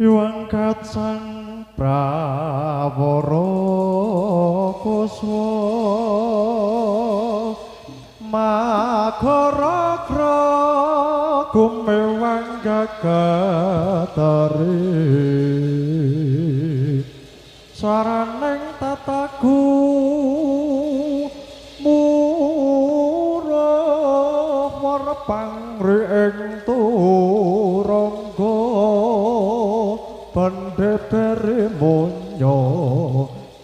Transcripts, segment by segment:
Yuang kacang prawara kuswa magara gumewang gagatari swaraneng tataku murah warpang ring turangga pendebere monyo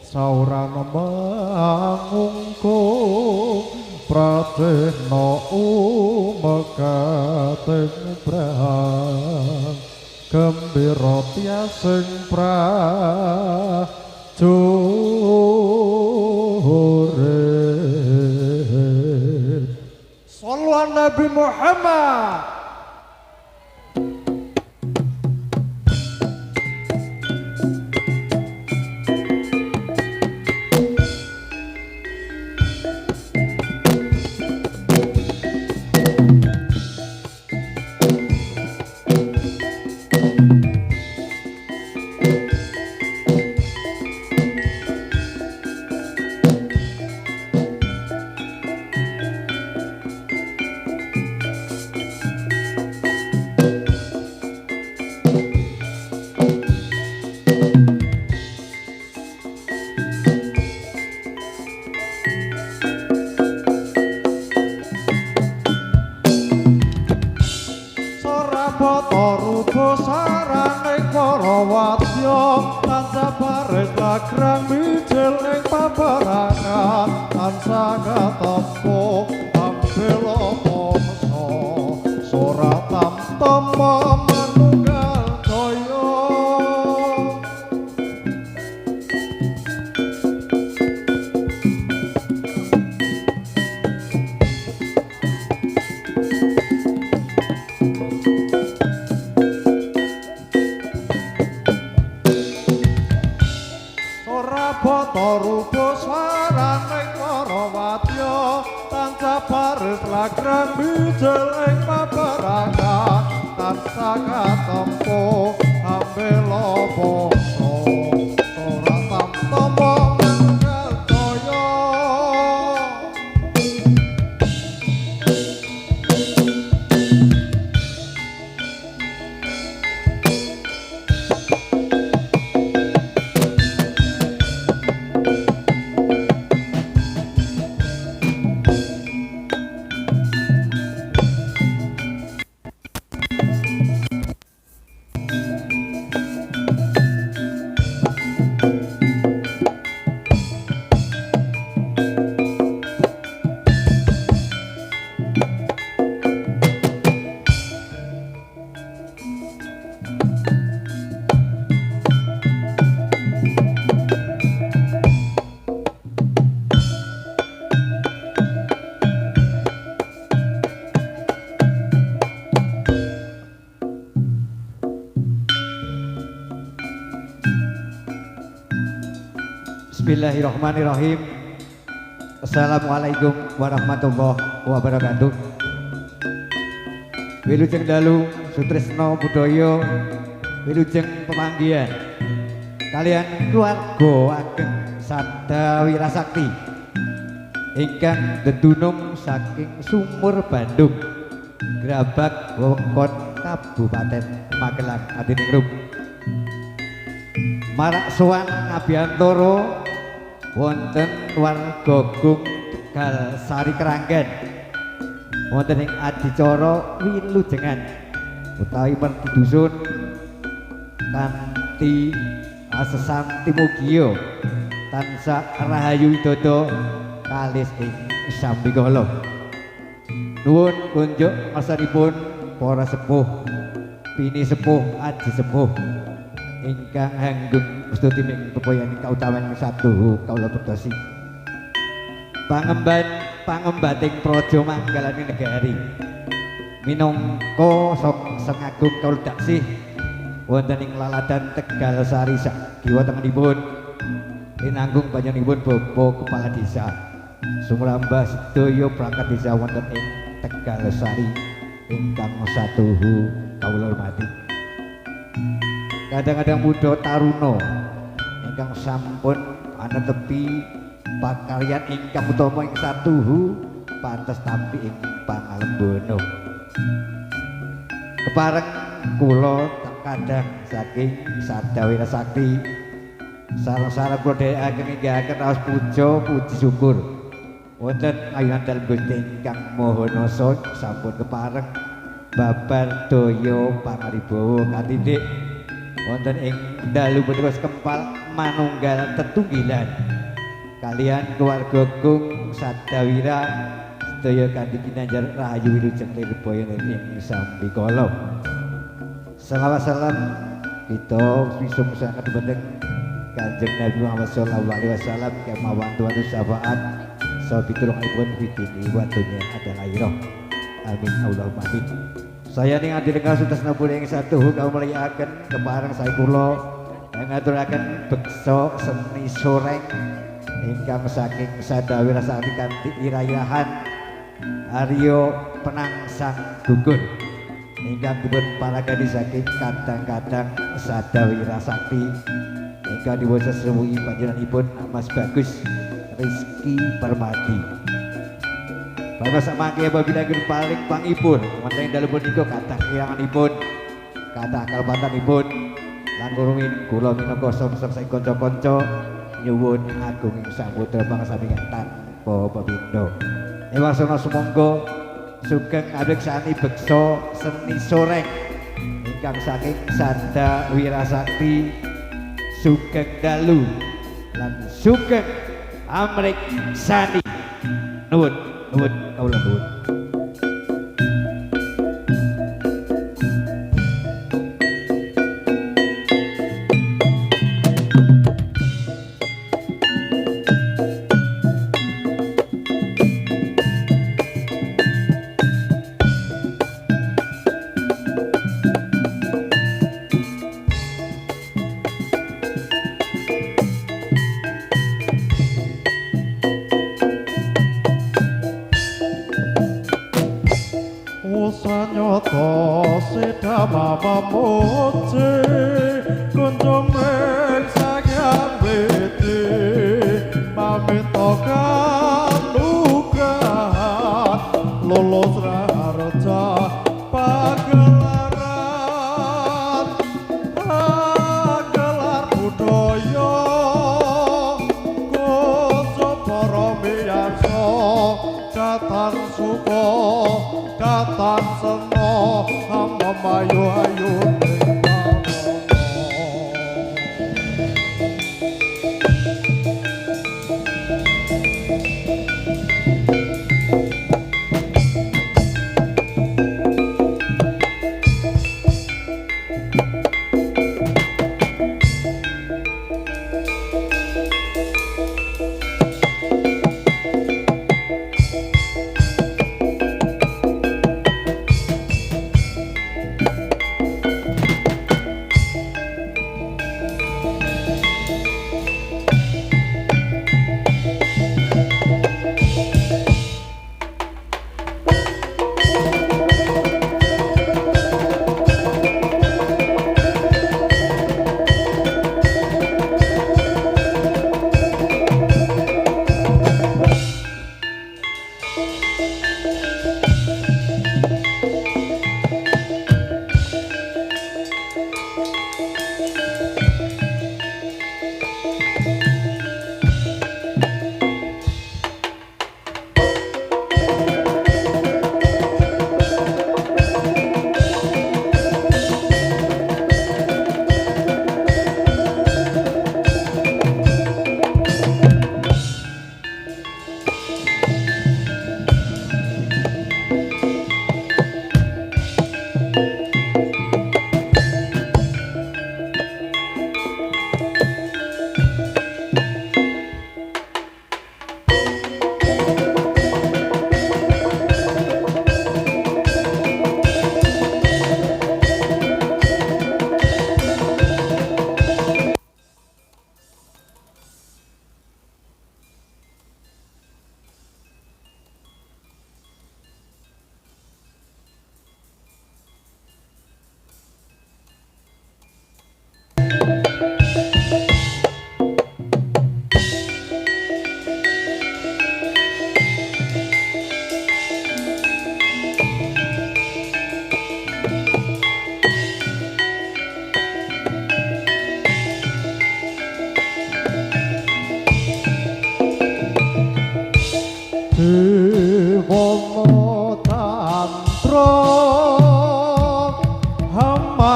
saurana mangungkung pratena umekating brahang gembira tiasing prajurit sallallahu Nabi Muhammad. Bismillahirrahmanirrahim. Assalamualaikum warahmatullahi wabarakatuh. Wilujeng dalu sutresna budaya, wilujeng pemanggihan kalian keluarga ageng Sada Wirasakti ingkang dedunung saking Sumur Bandung, Grabak, wewengkon Kabupaten Magelang Adiningrum. Marak sowan Abiyantara wonten warga Gung Tegal Sari Keranggan wonten ing adicara wilujengan utawi merti dusun kanthi asesanti mugia tansah rahayu dodo kalis ing sambikala. Nuwun kunjuk asanipun para sepuh, pini sepuh, aji sepuh ingkang hanggung stuti ming pepoyan kautaman satu kaula bektosi pangembating praja manggalaning negari minangka Sang Agung kaula daksih wonten ing laladan Tegal Sari sak kiwa tengenipun linanggung panjenenganipun Bapak Kepala Desa sumrambah sedaya perangkat desa wonten ing Tegal Sari ingkang satuhu kaula hormati. kadang-kadang muda taruno ingkang sampun anetepi pakaryan ingkang utama ing satuhu pantes tampi ing pangalembono kepareng kula kadang saking Sadawira Sakti sareng-sareng kula dherekaken nggih raos puja puji syukur wonten ayunan dalem Gusti ingkang Maha Nasa sampun kepareng babar daya pangaribawa katindik wonten ing dalu punika kempal manunggal tetunggilan kalian keluarga Gung Sadawira sedaya kanthi kinanjar rahayu wilujeng lirboyo ing sambikala selawat salam kita bisa sangat bendeng Kanjeng Nabi Muhammad sallallahu alaihi wasallam kemawon tuan syafaat sabitulungipun fitini wa dunya adalah iroh amin Allahumma amin. Saya ning adirengan sutasna pun ing satuhu kaum mulyakaken kepareng sae kula ngaturaken beksa seni soreng ingkang saking Sadawira Sakti kanthi irayahan Aryo Penangsang Gugun ingkang dipun paragani saking kadang-kadang Sadawira Sakti ingkang diwaca semuhi panjenenganipun Mas Bagus Rizky Permadi. Bapak samangke apabila ingkang paling pangipun wonten ing dalem punika kathah kiyanganipun kathah kalpatanipun lan rumin kula minangka samsung saking kanca-kanca nyuwun agung ing samudra pangsamingan tanpa pepindha. Ewasana sumangga sugeng adeksani beksa seni soreng ingkang saking Sadawira Sakti sugeng dalu lan sugeng amrik sani nuwun nuwun kawula nuwun. Sanyata sedama moce kunjung ning sakyang wete pamit kalugrahan lulus raharja pagelaran gelar budaya koso para miyarsa katan suka katan seno hamba mayu-ayu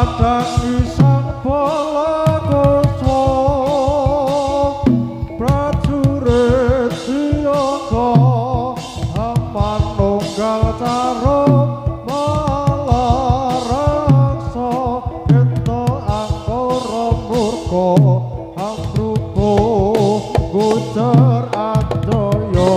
madangi sang palakuswa prajurit siaga manunggal carum malaraksa ento angkara murka amrupa gujar adaya.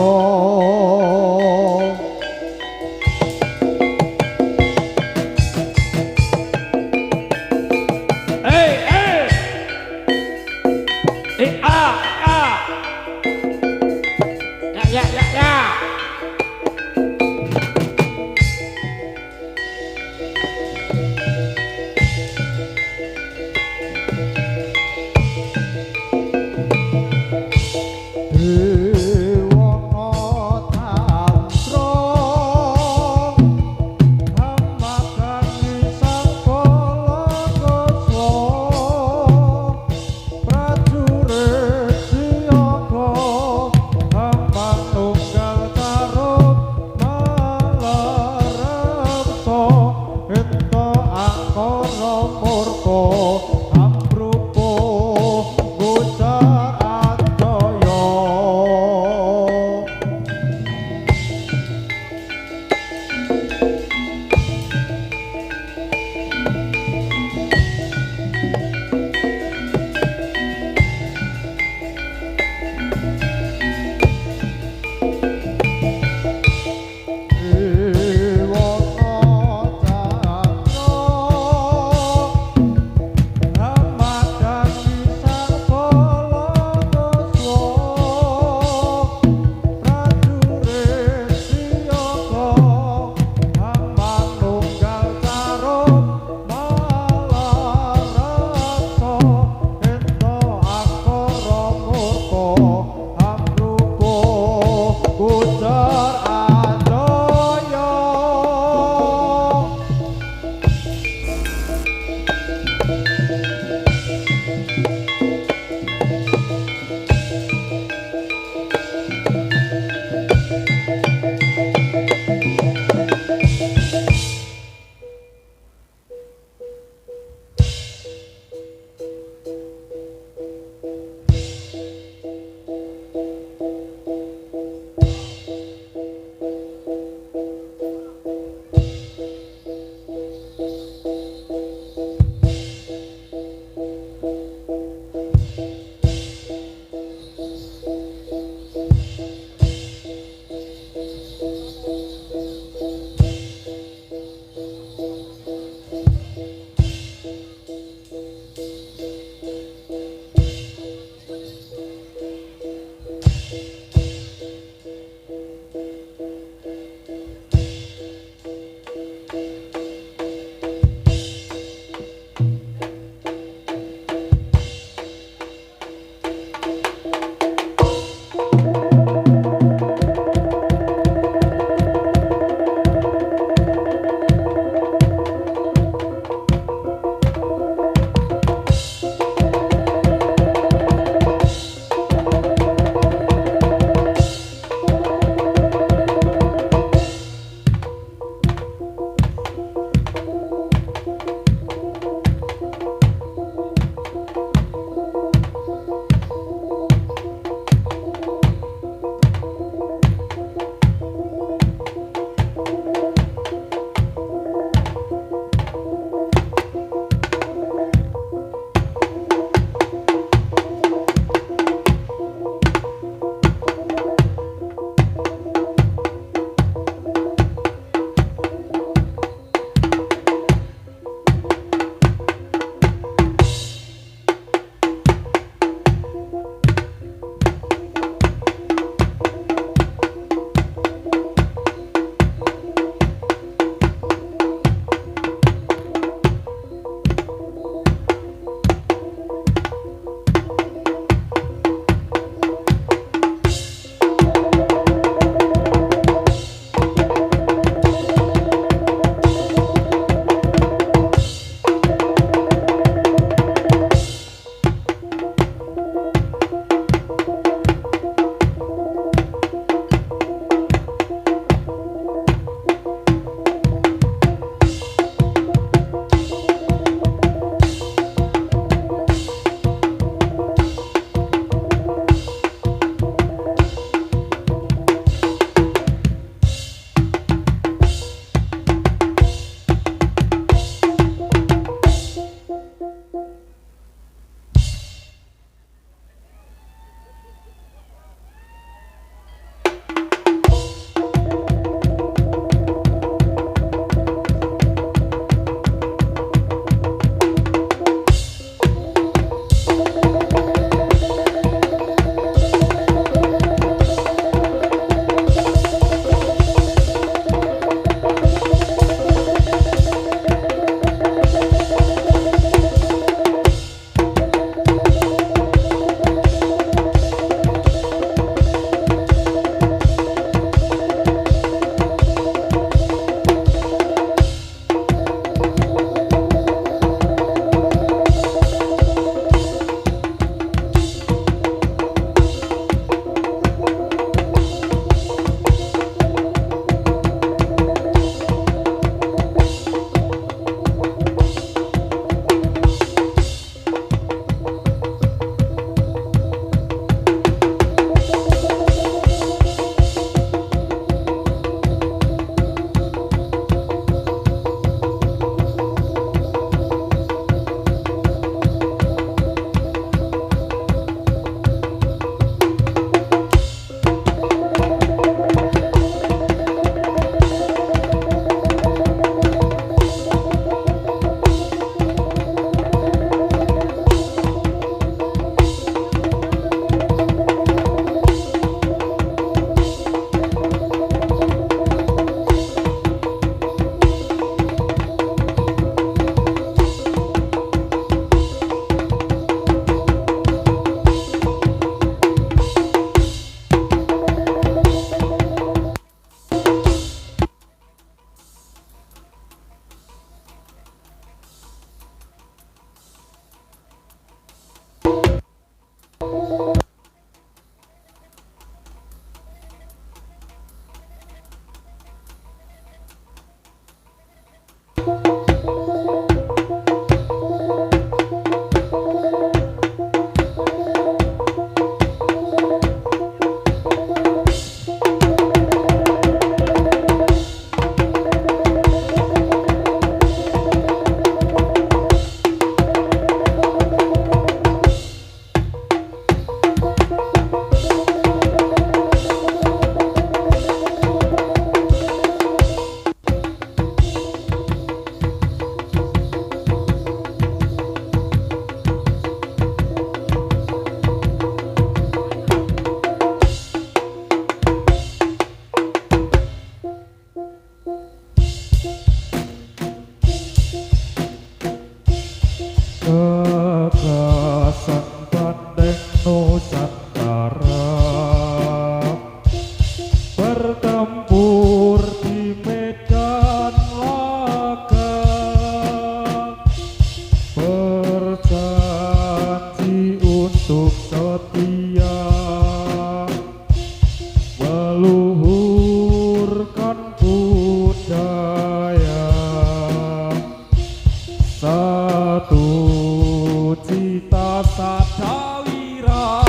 Ratu Cita Sadawira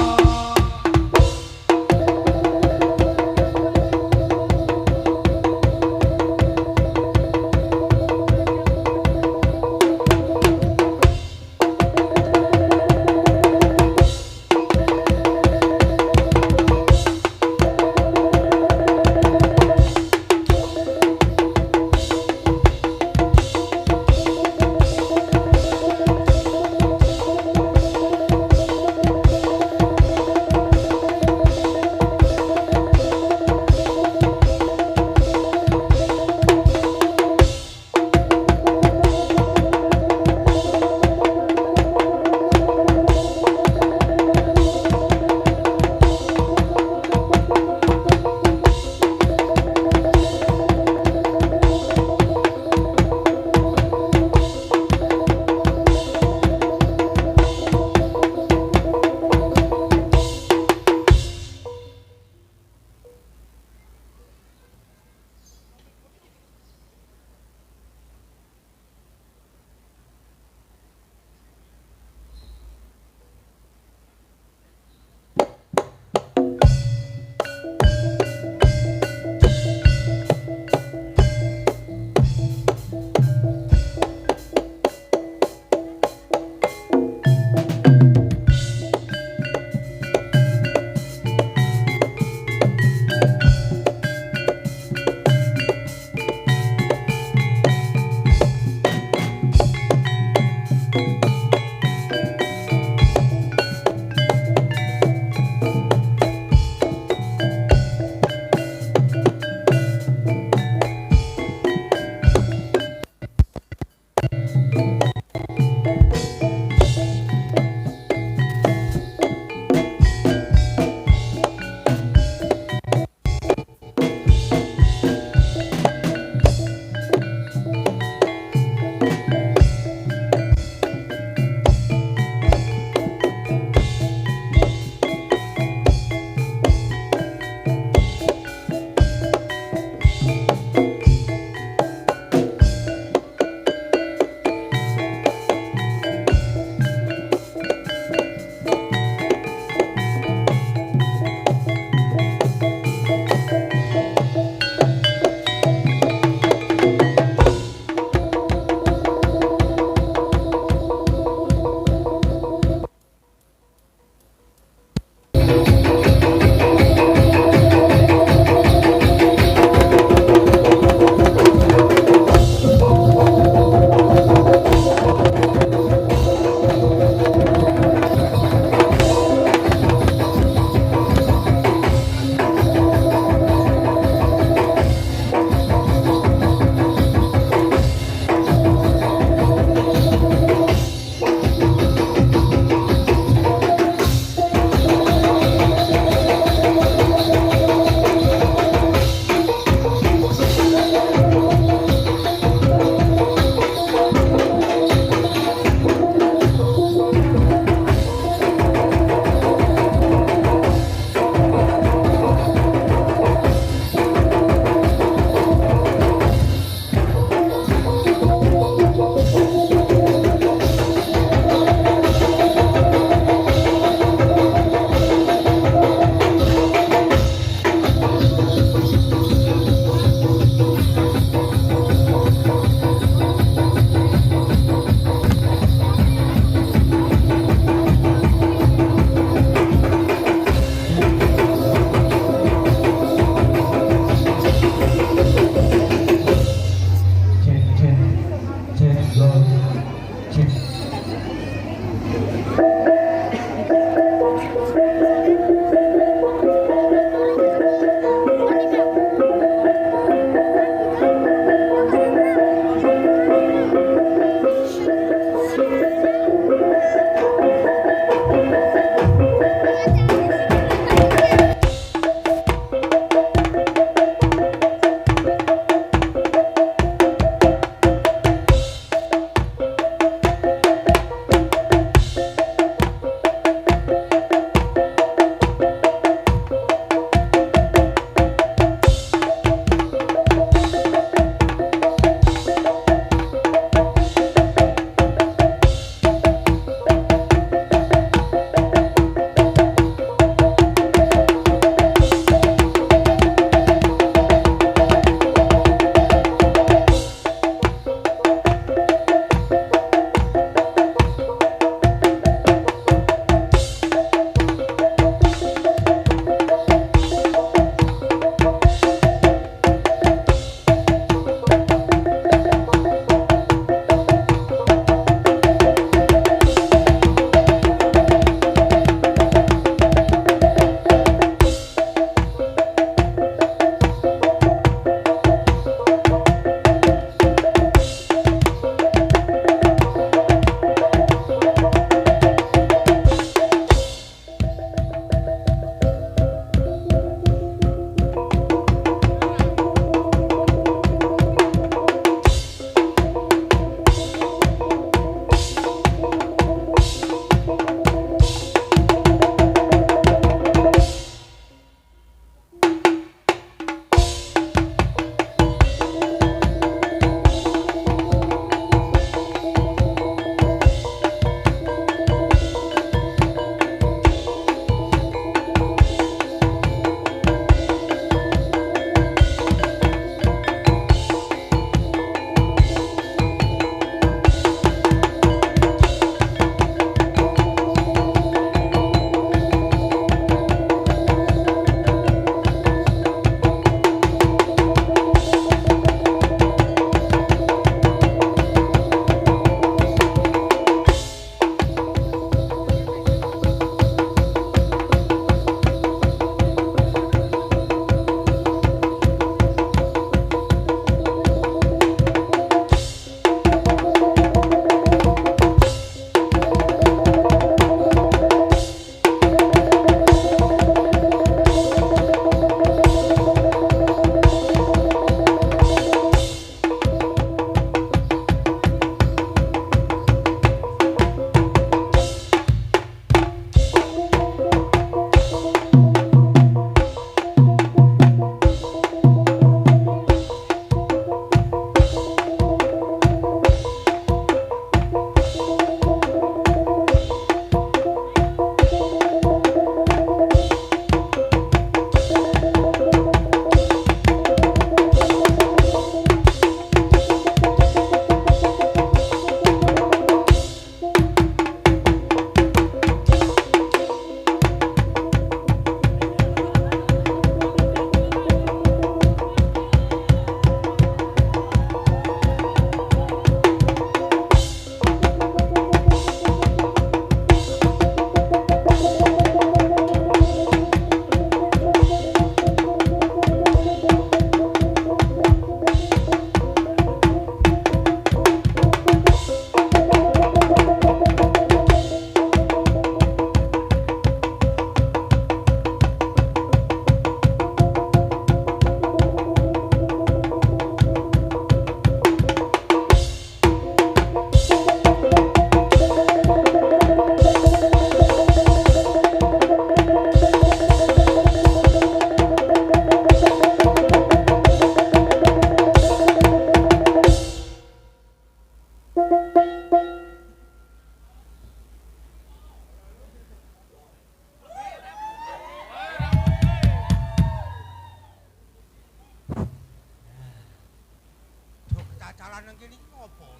dalan nang kene iki ngopo?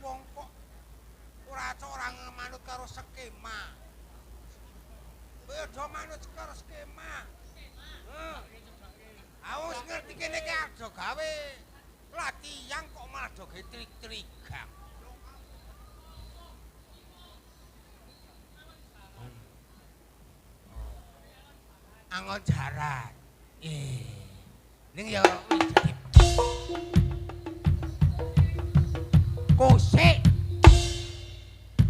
Wong kok ora manut karo skema. Kowe aja manut karo skema. Aku wis ngerti kene iki aja gawe latihan kok malah do trik-trikan. Angon jaran. Ning ya jadi kosek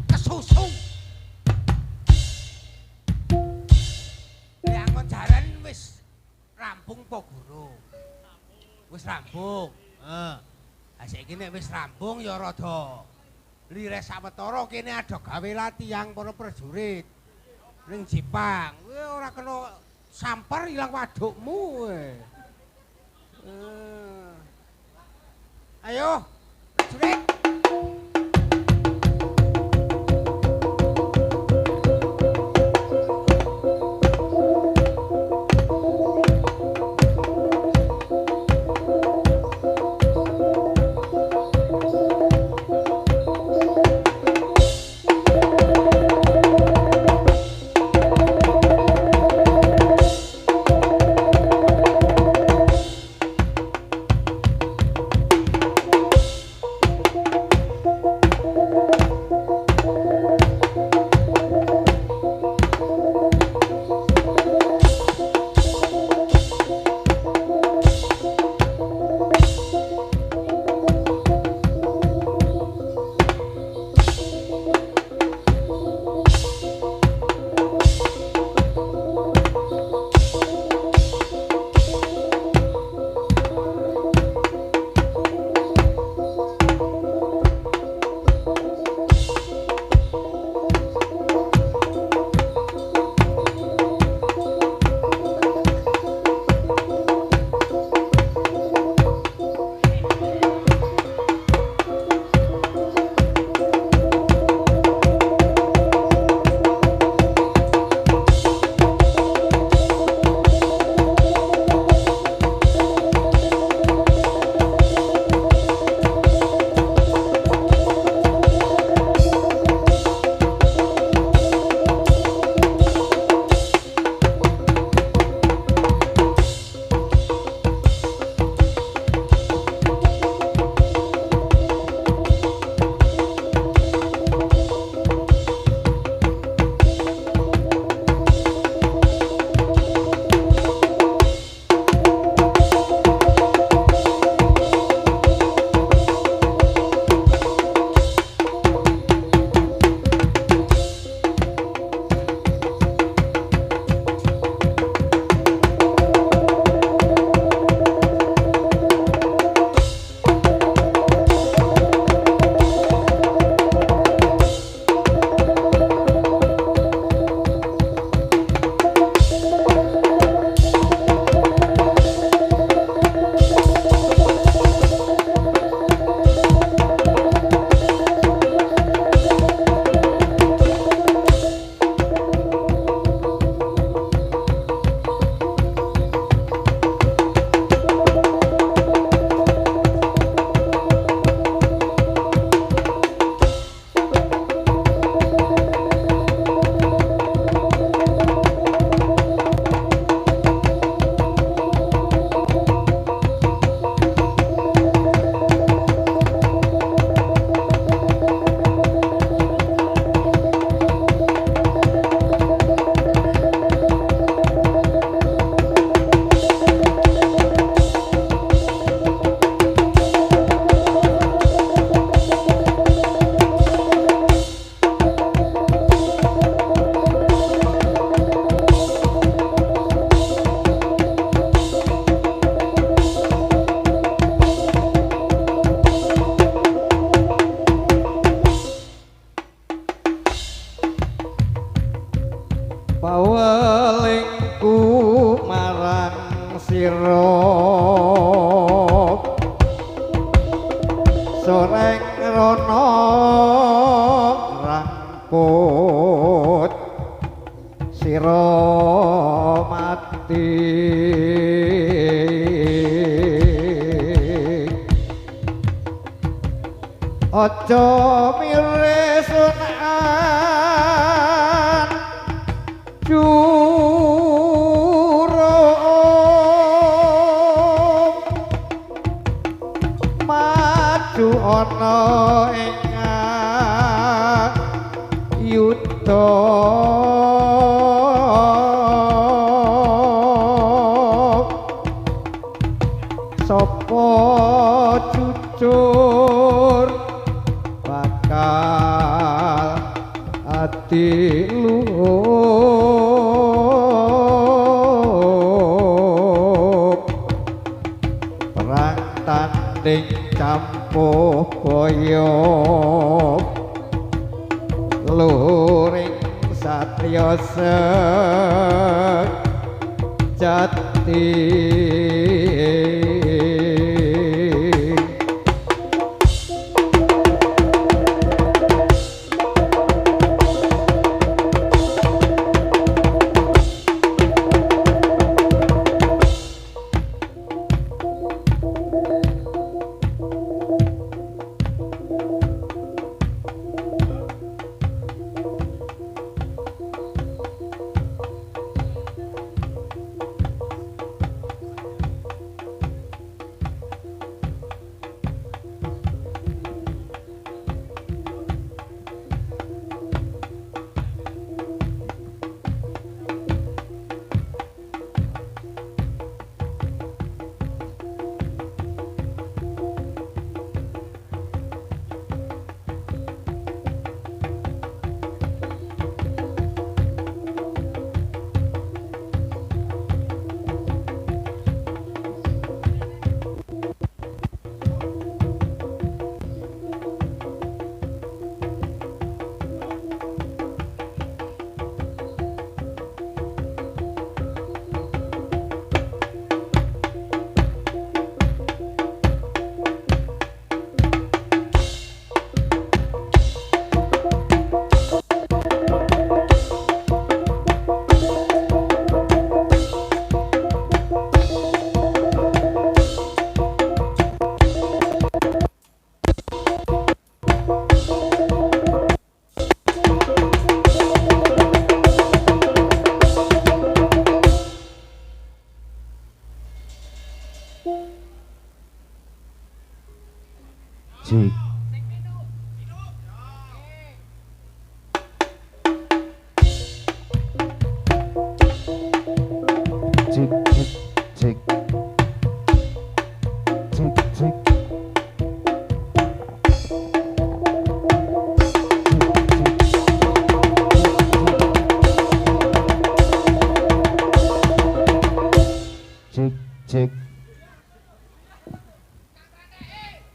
kesusu. Angon jaran wis rampung po guru. Wis rampung. Heeh. Ha saiki nek wis rampung ya rada lires sawetara kene ada gawe latihan para prajurit. Ning Jepang, kowe ora kena sampar ilang wadukmu kowe. Ayo, prajurit. pawelingku marang sira soreng rono rangkut sira mati Aja milih sunan jurung maju ana ingkang yuda sapa jujur bakal ati luhuk perang tanding campuh boyong luring satya sejati Cik. Cik, cik, cik. Cik, cik. Cik, cik.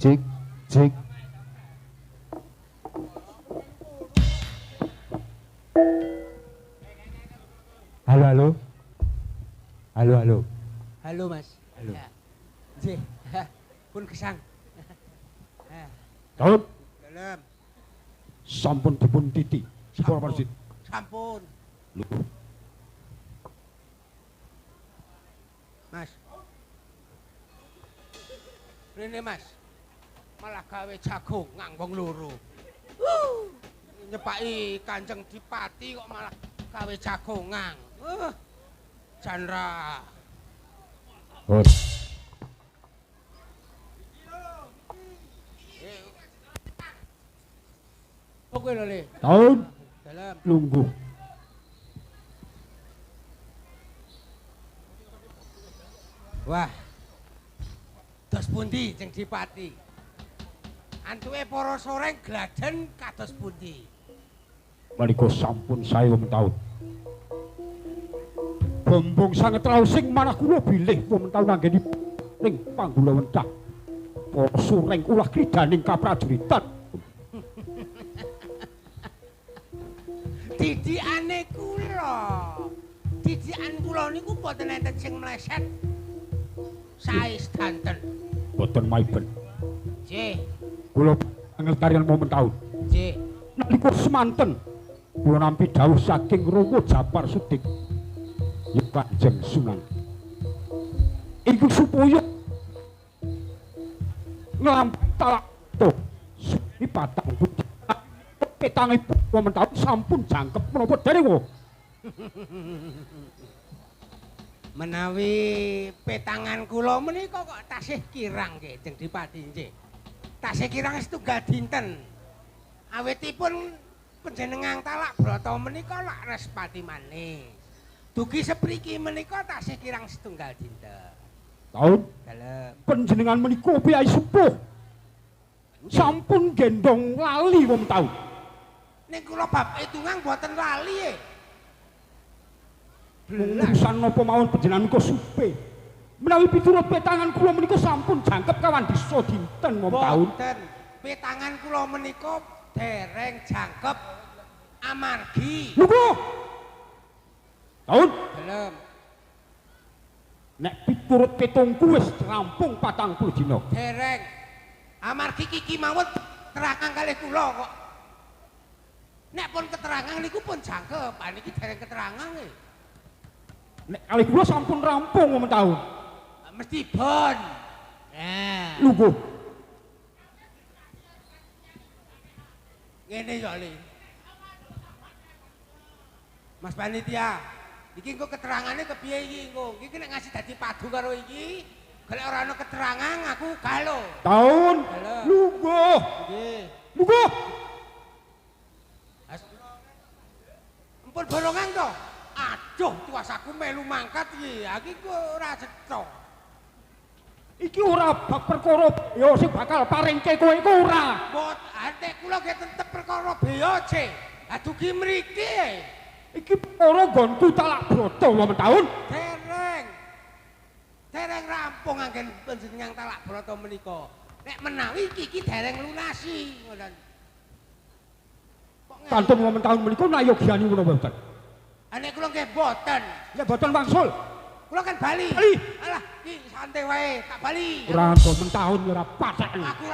Cik, cik. Halo, halo. Halo, halo. Halo Mas. Halo. Ya. Nggih. Pun gesang. Daun, Dalam. sampun dipun titi. Sepura Parsit. Sampun. Lho, Mas. Rene Mas. Malah gawe jagongan wong loro. Nyepaki Kanjeng Dipati kok malah gawe jagongan. Chandra. Hot. Oke lho Le. Daun, Dalam. lungguh. Wah. Dos pundi Jeng Dipati? Antuke para soreng gladen kados pundi? Menika sampun 1000 taun. Bombong sanget raos sing manah kula bilih pementaun anggeni ning panggula wentah. Para sureng ulah kridaning kaprajuritan. Didikane kula. Didikan kula niku boten enten sing mleset. Saestanten. Boten maiben. Nggih, Kula ngeltarian pementaun. nggih. Nalika semanten kula nampi dawuh saking Rawa Japar Sudik. Ya Kanjeng Sunan. Iku supaya nglampahi talak Iki patang petangipun wonten taun sampun jangkep menapa derewa. Menawi petangan kula menika kok tasih kirang nggih Jeng Dipati nggih. Tasih kirang setunggal dinten. Awitipun panjenengan Talak Brata menika lak Respati manis. Dugi sepriki menika tasih kirang setunggal dinten. Taun Dalem panjenengan menika piyai sepuh. Sampun gendong lali wonten taun. ning kula bab hitungan mboten lali. Urusan napa mawon panjenengan menika supe. Menawi piturut petangan kula menika sampun jangkep kawan disa dinten wonten taun. Boten. Petangan kula menika dereng jangkep amargi. Lho taun Dalem nek piturut petungku wis rampung 40 dina. dereng amargi kiki mawon terangan kalih kula kok. Nek pun keterangan niku pun jangkep, niki dereng keterangan nggih. Nek kalih kula sampun rampung wonten taun. Mesti bon. Nah, Lho ngene yo Le. Mas Panitia, iki engko keterangane kepiye iki engko? Iki nek ngasih dadi padu karo iki, golek ora ana keterangan aku galo. taun Halo. lungguh Nggih. lungguh Empun bolongan to. Aduh, tuasaku melu mangkat iki. Iki kok ora cetha. iki ora bab perkara ya sing bakal paringke kowe iku ora. Mbot, ate kula ge tetep perkara beya, Ce. Adugi mriki. Iki perkara nggonku Talak Brata wonten taun. Dereng rampung anggen panjenengan Talak Brata menika. Nek menawi iki dereng lunasi, ngoten. Kok Kantun wonten taun menika nayogyani menapa mboten? nek kula nggih boten. Ya boten wangsul. Kula kan bali. Bali. Alah, iki santai wae, tak bali. Ora wonten taun ya ora patek.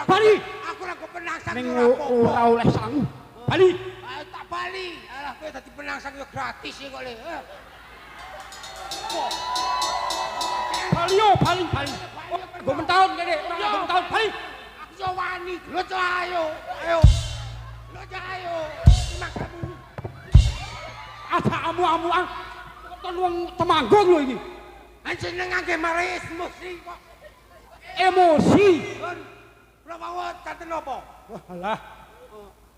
Bali. Aku ora penangsang Ning ora apa-apa. ora oleh sangu. Bali. Ayo tak bali. Alah, kowe dadi penangsang yo gratis iki kok Le. Bali yo, bali. Nggo mentahun kene, ora nggo mentahun bali. Aku yo wani. Lho ayo. Ayo. Lho ayo. Maksamu. Ada amu-amuan. Kon wong Temanggung lho iki. Anjenengan nggih mari emosi kok. Emosi. Pun kula mawon kanten napa? Walah.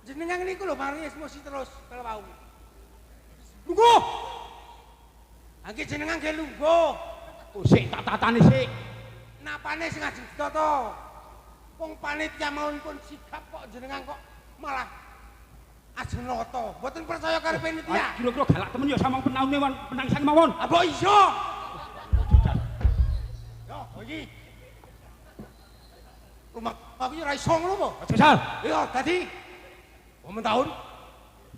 Jenengan niku lho mari emosi terus kala wau. Lungguh. Angge jenengan nggih lungguh. Oh, sik tak tatani sik. Napane sing ajeng ditata. Wong panitia mawon pun sikap kok jenengan kok malah ajeng nata. Mboten percaya karo panitia. Kira-kira galak temen ya samang penaune penangsang mawon. Apa iya? Yo, iki. Rumah aku yo ora iso ngono po. Aja sal. Iya, dadi momen taun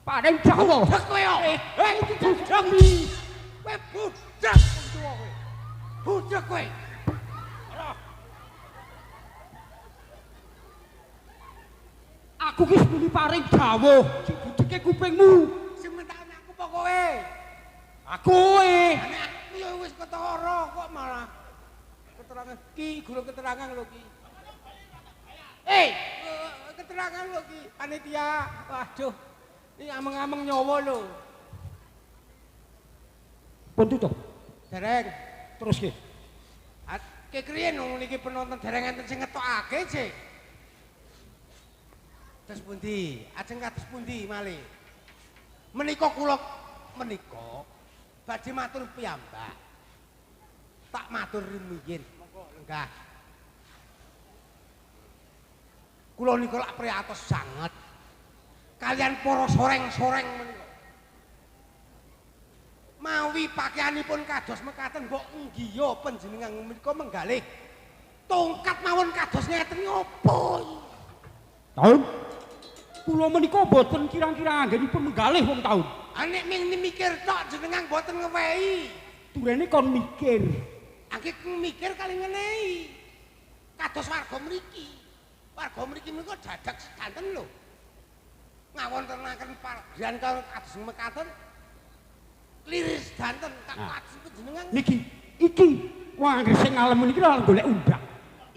Paling Jawa. budak kowe yo. Iki budak. Kowe budak tuwa kowe. Budak kowe. Aku ki muni paring Jawa. Sing budeke kupingmu. Sing mentakne aku apa kowe? Aku Ane aku yo wis ketara kok malah keterangan ki guru keterangan lho ki. Keterangan lho ki panitia. Waduh. Ini ameng-ameng nyawa lho. pun tutup. Dereng. Terus ki. Kekriyen wong niki penonton dereng enten sing ngetokake, Cik. Terus pundi? Ajeng kados pundi malih? Menika kula menika badhe matur piyambak. Tak matur rumiyin. Monggo lenggah. Kula nika lak priatos sanget. Kalian para soreng-soreng menika. Mawi pakaianipun kados mekaten mbok nggih panjenengan menika menggalih tongkat mawon kados ngeten ngopo? Taun. Kula menika boten kirang-kirang anggenipun menggalih wong taun. Nek ming mikir tok jenengan boten ngewehi. Turene kon mikir. Angge mikir kali ngenehi. Kados warga mriki. Warga mriki menika dadak sedanten lho. Ngawontenaken pargian karo kados mekaten. Liris danten tak kados panjenengan. Niki, iki. Wah, anggere sing ngalem niki ora golek undak.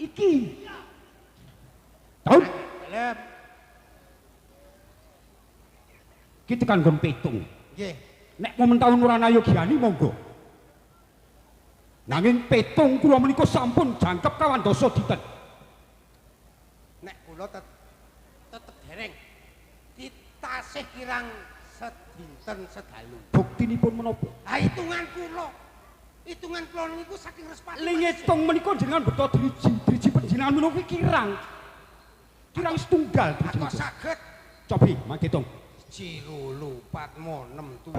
Iki. Taun. Lep. Ki tekan nggon petung. Nggih. Nek momen taun ora nayogyani monggo. Nanging petung kula menika sampun jangkep kawandasa dinten. Nek kula tetep dereng. Ditasih kirang sedinten sedalu. Buktinipun menapa? Ha hitungan kula. Hitungan kula niku saking respati. Ling ngitung menika jenengan beto driji panjenengan menika kirang. Kirang setunggal driji. Kok saged Cobi manghitung. 1 2 4 5 6 7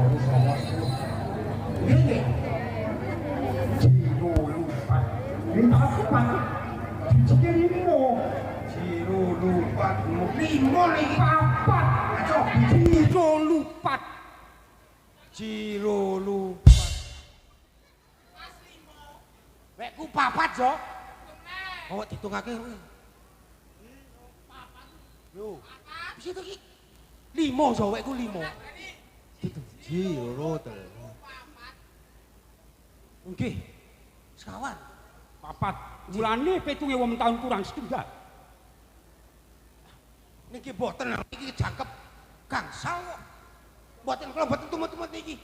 Wekku papat jo. Oh ditungake. Yo. Wis iki 5 jo wekku 5. Jiro telu. Nggih. Sekawan. Papat. Mulane petunge wong taun kurang setunggal. Niki boten iki jangkep gangsal kok. Boten kula boten tumut-tumut niki.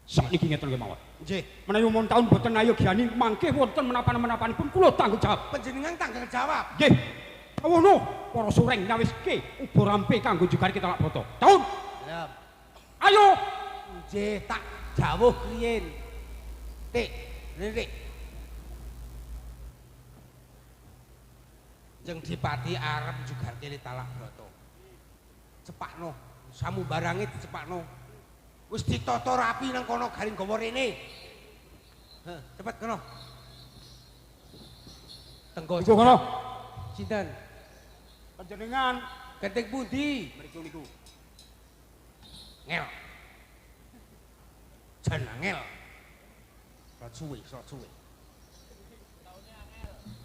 Sakniki ngeten nggih mawon. Nggih. Menawi wong taun boten nayogyani mangke wonten menapan-menapanipun kula tanggung jawab. Panjenengan tanggung jawab. Nggih. Awono, para sureng nawiske ubo rampe kanggo jugari kita lak broto. Taun. Ya. Ayo. Nggih, tak jawuh riyin. Tik, Rik. Jeng Dipati arep jugarke li talak broto. Cepakno, samu barange dicepakno. Wis ditata rapi nang kono garing gawa rene. Heh, cepet kono. Tenggo. Iku kono. Sinten? Panjenengan Ketik pundi? mriku niku. Ngel. Jan angel. Rot suwe.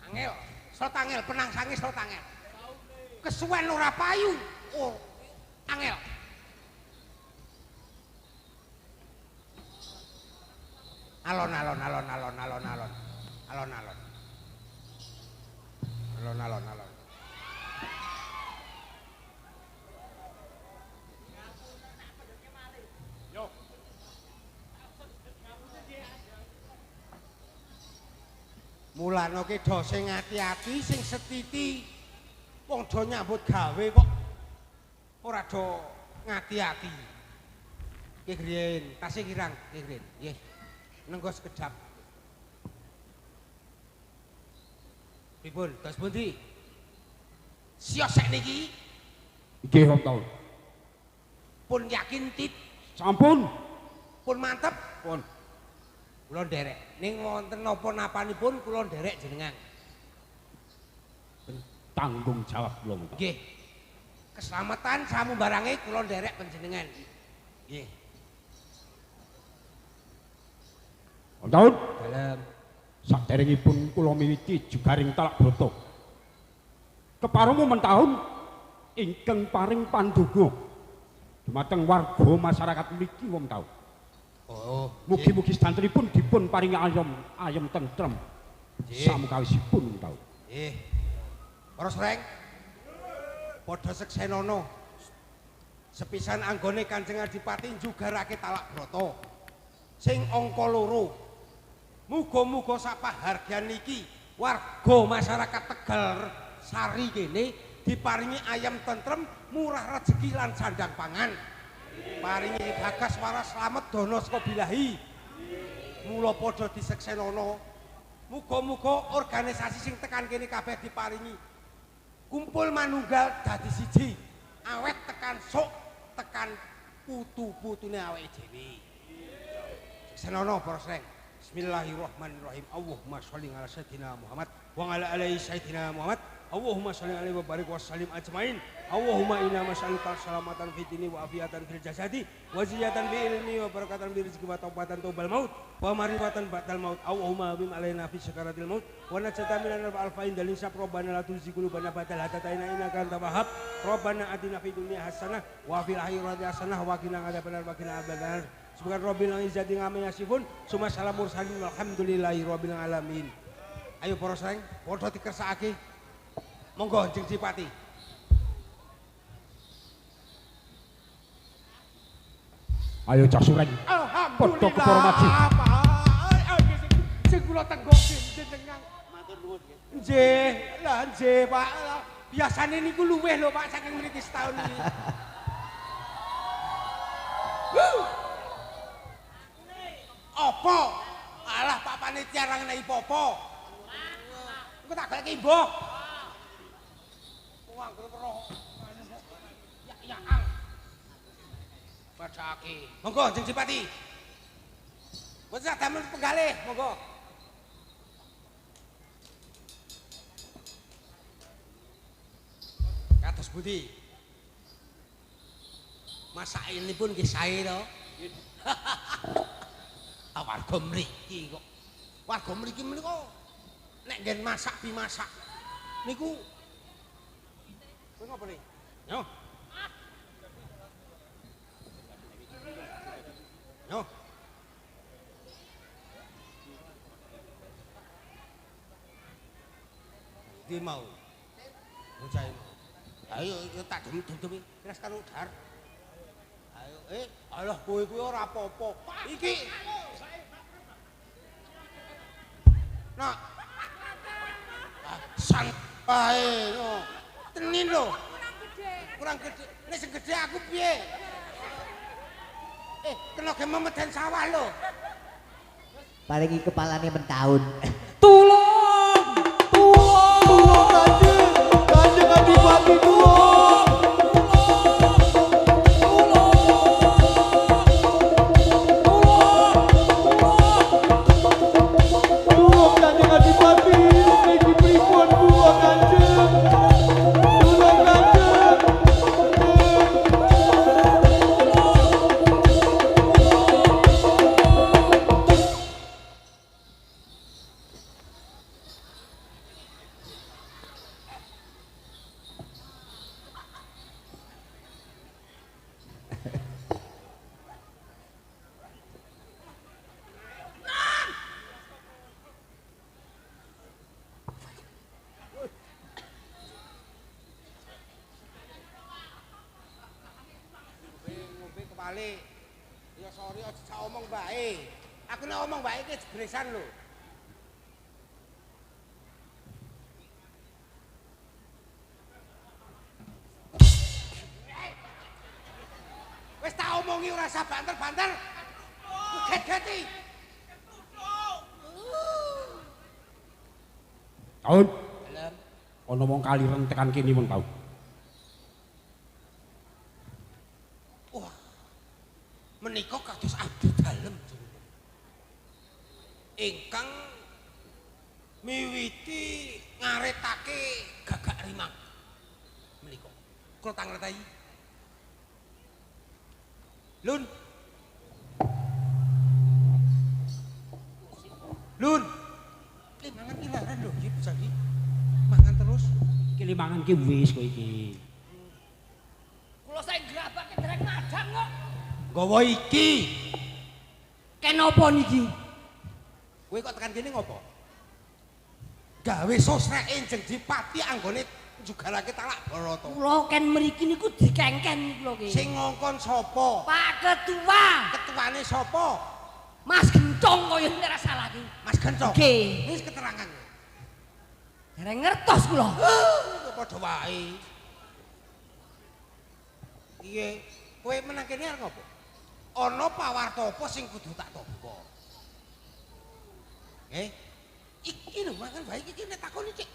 Angel. Slot angel, penang sange slot angel. Kesuwen ora payu. Oh, angel. Alon. Mulane ki do sing ati-ati, sing setiti. Wong do nyambut gawe kok ora do ngati-ati. Ki Grin, tasih kirang, Ki Grin. Nggih. Nenggo sekedap. Pripun, dos pundi? Sios sek niki Nggih wong taun. pun yakin tit, Sampun. pun mantep. Pun. Kula nderek. Ning wonten napa-napanipun kula nderek jenengan. Tanggung jawab kula menika. Nggih. Keselamatan samu barange kula nderek panjenengan. Nggih. Wong taun. Dalem. Saderengipun kula miwiti jugaring talak broto. Kepareng momen taun ingkang paring pandonga dumateng warga masyarakat mriki wong taun. Oh, Mugi-mugi sedantenipun dipun paringi ayem tentrem. Samukawisipun wong taun. nggih. Para sreng. Padha seksenono. Sepisan anggone Kanjeng Adipati njugarake talak broto. Sing angka 2. Muga-muga sapahargyan niki warga masyarakat Tegal Sari kene diparingi ayam tentrem, murah rezeki lan sandang pangan. Paringi bagas waras slamet dana saka bilahi. Mula padha diseksenono. Muga-muga organisasi sing tekan kene kabeh diparingi kumpul manunggal dadi siji. Awet tekan sok, tekan putu-putune awake dhewe. Seksenono para sreng. Bismillahirrahmanirrahim. Allahumma sholli ala sayyidina Muhammad wa ala ali sayyidina Muhammad. Allahumma sholli alaihi wa barik wa sallim ajmain. Allahumma inna mas'aluka salamatan fid dini wa afiatan fil jasadi wa ziyatan fi ilmi wa barakatan fi rizqi wa taubatan taubal maut wa marifatan ba'dal maut. Allahumma bim alaina fi sakaratil maut wa najata minan al-alfain dalin sab rabbana la tuzigh qulubana ba'da hadataina innaka antal wahhab. Rabbana atina fid dunya hasanah wa fil akhirati hasanah wa qina adzabannar wa qina adzabannar. Subhan rabbil izzati amma yasifun, summa salamun mursalin walhamdulillahi rabbil alamin. Ayo para sreng, padha dikersakake. Monggo Jeng Dipati. Ayo Jasuren. Padha kepara maju. Sing kula tenggok jenengan. Matur nuwun nggih. Nggih, lah nggih, Pak. Biasane niku luweh lho, Pak, saking mriki setahun iki. Apa? Alah Pak Panitia ra ngeneki popo. Engko tak goleki mbok. Wong karo. Ya ang. Padake. Monggo Jeng Dipati. Wis damel penggalih, monggo. Kados pundi? Masak ini pun nggih sae to. Warga mriki kok. Warga mriki menika nek nggen masak dimasak niku kowe ngopo nih? Yo. Yo. Di mau. Bocah mau. Ayo tak dem-demi kres karo dar. Ayo alah kowe kuwi ora apa-apa. Iki Nah. Santai no. Tenin lho. Kurang gede. Nek sing gede aku piye? Kena gememeden sawah lho. Paling kepalane mentahun. Tulung! Tulung! Kanjeng Adipati tulung! balik. Ya sorry aja sak omong bae. Aku nek omong bae iki jebresan lho. Wis tak omongi ora usah banter-banter. Get-geti. Taun. Ana wong kaliren tekan kene mun tau. Wah. Menika kados abdi dalem. Ingkang miwiti ngaretake Gagak Rimang. Menika. Kula tangretahi. Lun. Lun. Ki mangan ki laren lho, iki bisa iki. Mangan terus. Iki limangan ki wis kowe iki. Kula sae grabake dereng madang kok. Nggawa iki. Kenapa niki? Kowe kok tekan kene ngopo? Gawe sosreke Jeng Dipati anggone jugarake Talak Barata. Kula ken mriki niku dikengken kula ki. Sing ngongkon sapa? Pak Ketua. Ketuane sapa? Mas Gencong kaya nek ora salah ki. Mas Gencong. Nggih. Wis keterangan. Dereng ngertos kula. Padha wae. Iye, kowe menang kene arep ngopo? Ana pawarta apa sing kudu tak tampa? Iki lho mangan bae iki nek takoni cek.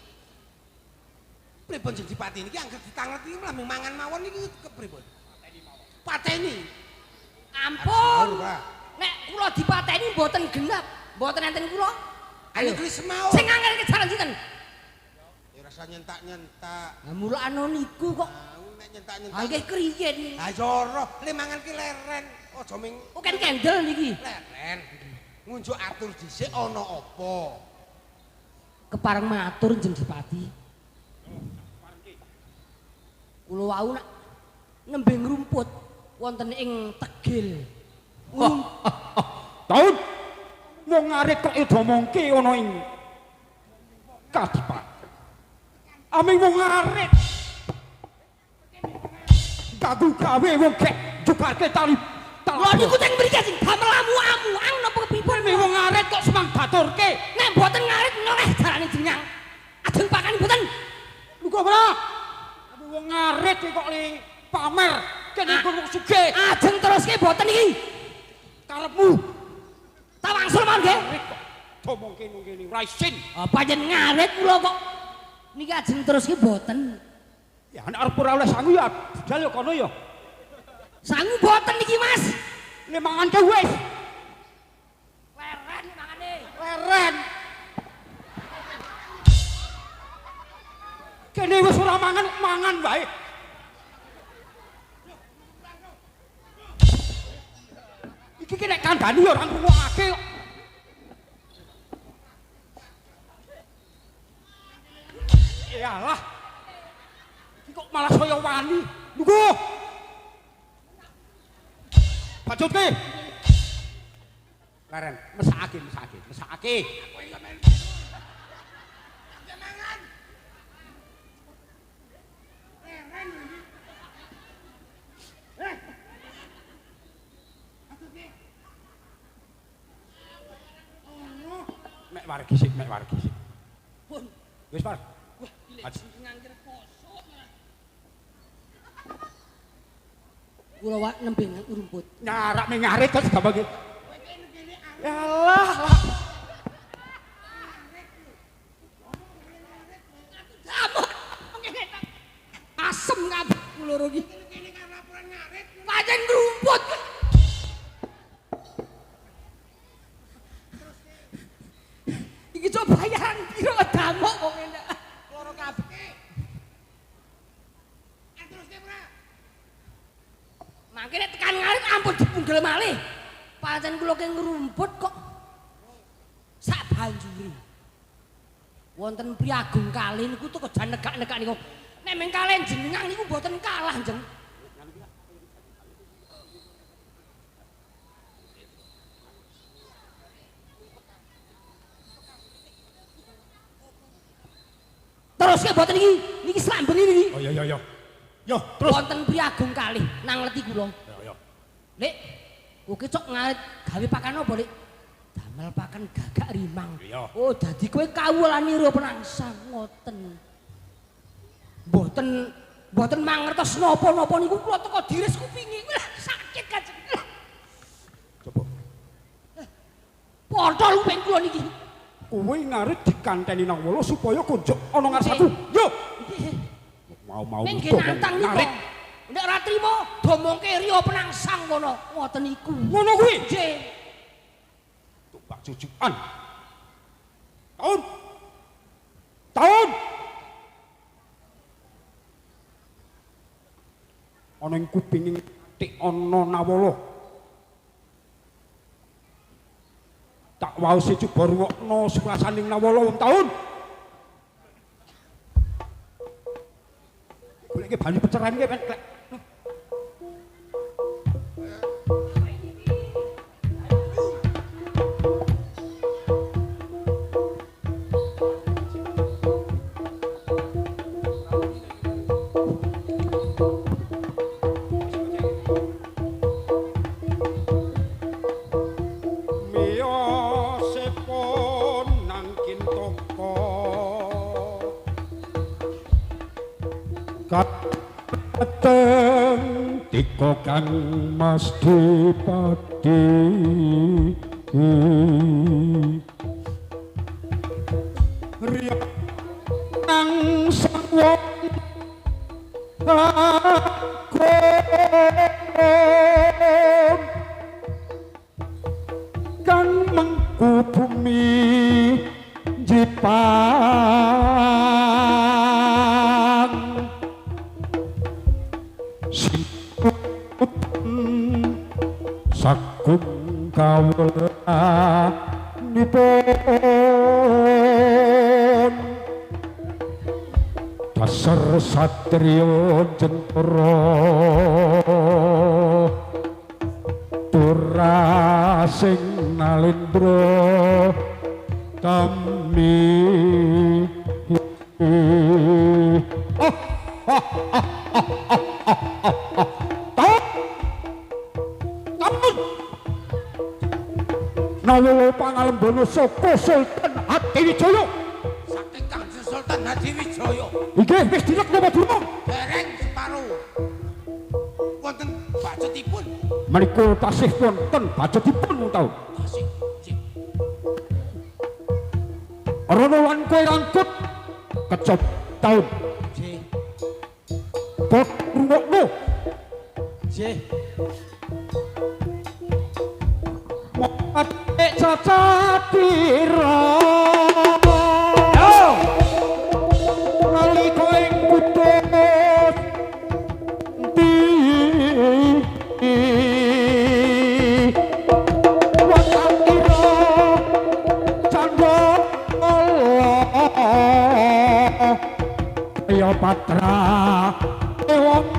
Pripun Jeng Dipati niki anggere ditangleti lambung mangan mawon niki kepripun? Pateni. Ampun. Nek kula dipateni mboten genap, mboten enten kula. Ayo kuwi semau. Sing angel kejaran sinten? Ya rasa nyentak-nyentak. Lah mula ana niku kok. Nek nyentak-nyentak. Ha nggih kriyen. Ha yoro, le mangan ki leren. Aja ming Ken kendel niki. leren. Ngunjuk atur dhisik ana apa? Kepareng matur Jeng Dipati. Kula wau nak nembe ngrumput wonten ing Tegil. Taun. Wong arek kok domongke ana ing Kadipaten. Aming wong arek. Gadu gawe wong gek jugake tali Lho niku teng mriki sing damel amu-amuang napa pripun Nek wong ngarit kok semang baturke. nek mboten ngarit ngeleh jarane jenengan ajeng pakani mboten Lho kok ora? Wong ngarit kok li pamer kene wong sugih. ajeng teruske mboten iki Karepmu ta wangsul mawon nggih ngarit kok domong-kene ora isin. panjen ngarit kula kok niki ajeng teruske mboten Ya nek arep ora oleh sangu ya budal ya kono ya. sangu mboten niki Mas Le mangan ke wis. leren mangane Leren. Kene wis ora mangan, mangan wae. Iki nek kandhani ya ora ngrungokake kok. Iyalah. Iki kok malah saya wani. Lho. Bajutke. Leren, mesake. Mek wargi sik. pun Wis, Pak. wah gile ngangger kosok malah kula wak nembe rumput Nyarak ning ngarit terus gampang. Yalah, lah. Amuk, asem kabeh loro iki. Pancen ngrumput. Iki coba bayaran piro damuk kok ngene. Loro kabeh. Mangkene tekan ngarit ampun dipunggel malih. Pancen kula ki ngrumput kok. Sak banjuri. Wonten Priagung Kalih niku tuh kejan negak-negak niku. Nek meng kalih jenengan niku mboten kalah, Jeng. Terus ke mboten niki slambeng niki. Oh iya. Yo, terus. Wonten Priagung Kalih nang ngerti kula. Yo. Lek, kowe cok ngarit gawe pakan apa, Lek? Damel pakan gagak rimang. Iya. Oh, dadi kowe kawulanira penangsang ngoten. Mboten mangertos napa-napa niku kula teko diris kupinge. Wah, sakit Kanjeng. Coba. Padha lupeng kula niki. Kowe ngarit dikanteni nang wala supaya kunjuk ana ngarsaku. Yo. Mau Ning nggih nantang niku. Nek ora trima, domongke riya penangsang kono. Ngoten iku. Ngono kuwi. Nggih. Tumbak jujukan. Tahun. Ana ing kuping tik ana nawala. Tak waose coba rungokno suasaning nawala wong taun. Goleke banyu peceran ki klek. Kateng tiko kang Mas Dipati riya nang sawong kang mengku bumi Jepang sagung kawulanipun dasar satriya jentara turasing nalendra kami kamu nawa pangalembono saka Sultan Hadiwijaya. Saking Kanjeng Sultan Hadiwijaya. Inggih wis dilek napa durung? Dereng separuh. Wonten bacotipun. Menika tasih wonten bacotipun mutaun. Tasih. Rono lan kowe rangkut kecop taun. Nggih. Bot rungokno. Nggih. Ate cacatira. Nalika ing putus di watira candra Allah kaya patra wong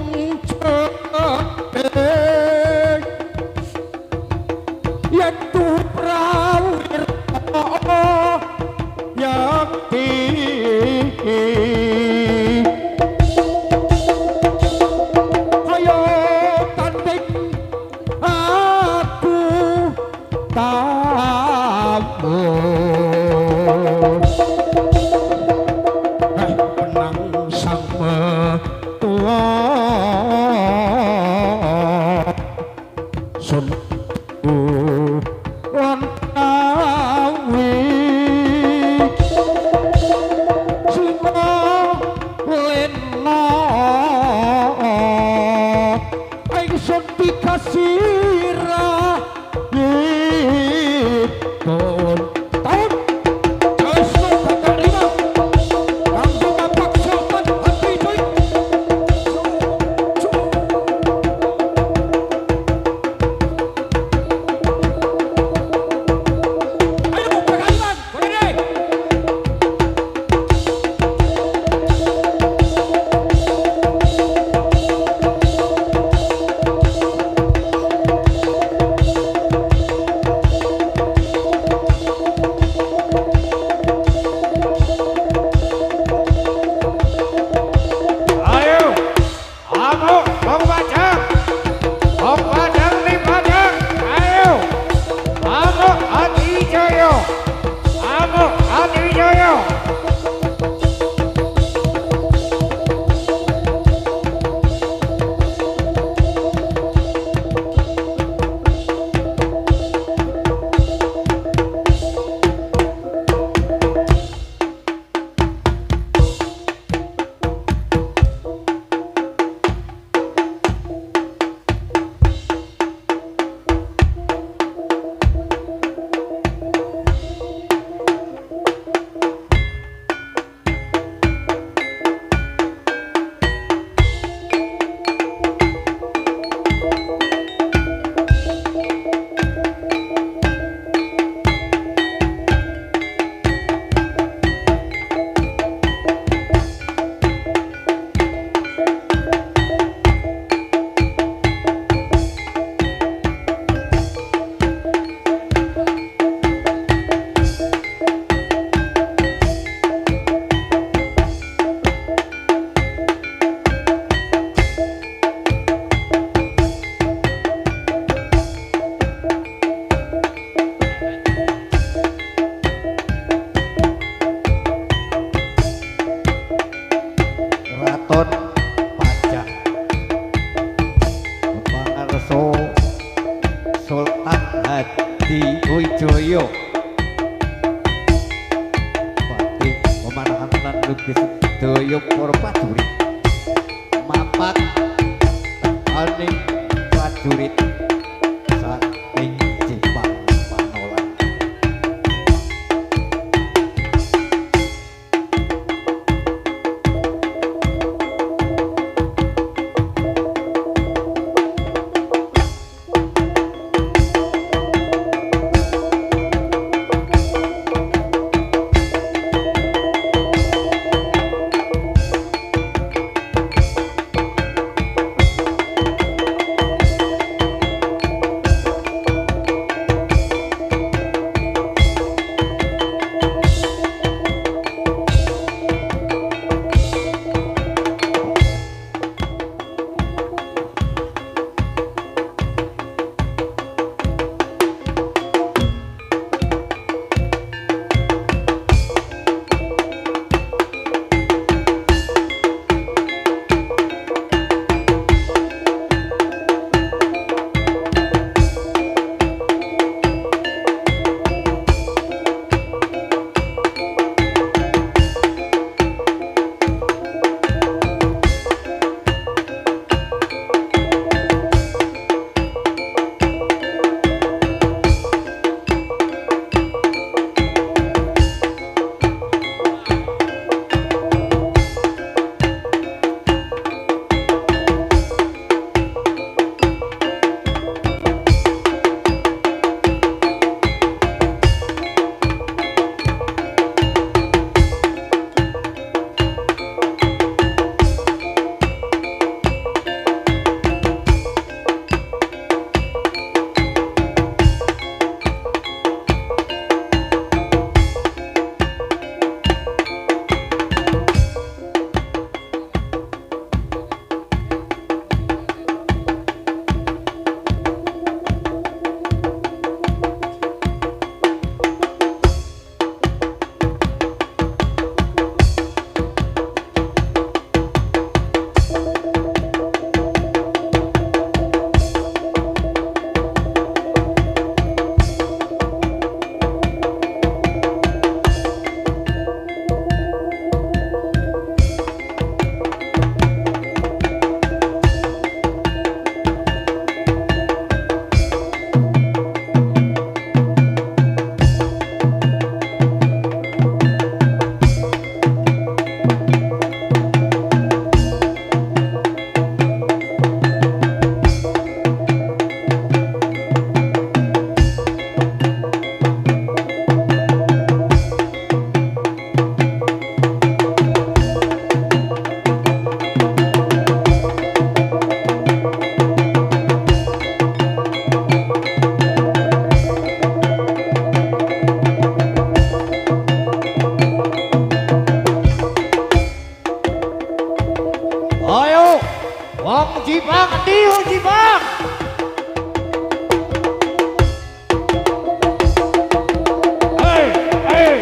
cepet yen tu prawira yakti ayo tanding aku tamu penang sang tua sun lan awi sino lena ingsun dikasira tahun Jesno bakal lima kanggo Bapak Sultan Hadiwijaya. Ayo pegangkan, boleh. Ayo, amuk, Bong Padang ning Padang, ayo, amuk Hadiwijaya, amuk Hadiwijaya. Raton Pajang pangarso Sultan Hadiwijaya Patih pemanahan lan lukis daya para prajurit mapak aning prajurit saking Jepang Panolan. Wong Jipang endi wong Jipang? Hei, hei.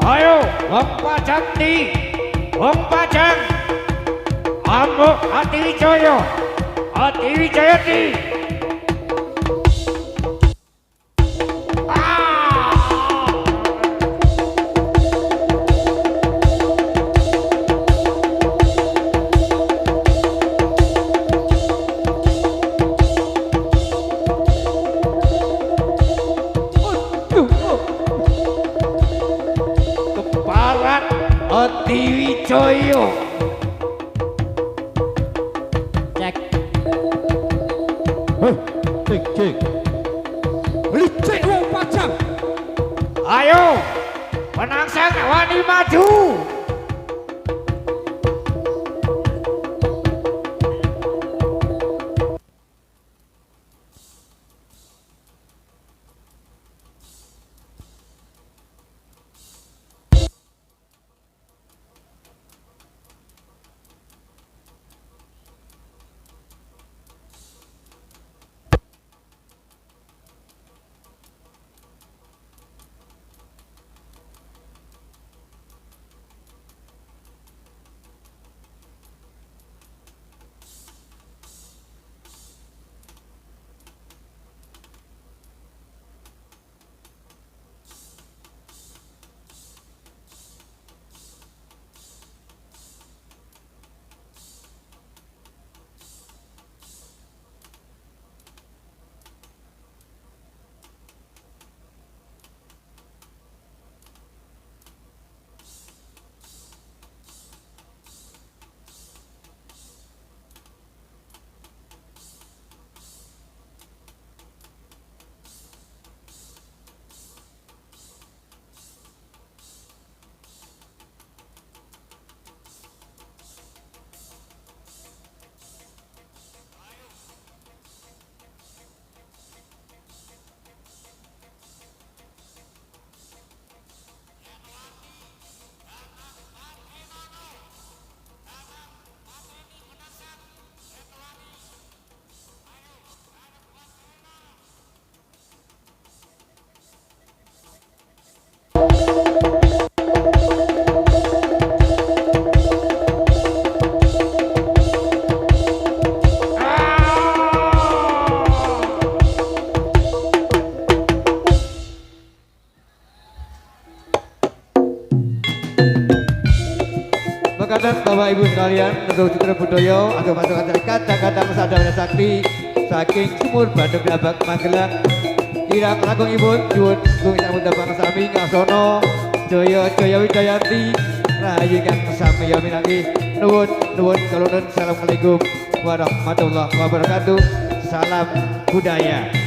Ayo, Wong Pajang di, Wong Pajang, Amuk Ati Wijaya di. Keparat Ati Wijaya. Cek. Cek. Licik wong Pajang. Ayo, penangsang wani maju. Makanan Bapak Ibu sekalian, untuk Citra Budaya, atau pasukan kata-kata Sadar Sakti, saking sumur Bandung Dabak Magelang kirang langkung ibun nyuwun kung sambut dabang sami ngasono Jaya Jaya Wijayanti rayi kang sami ya minangki nuwun nuwun kula nuwun. Assalamualaikum warahmatullahi wabarakatuh. Salam budaya.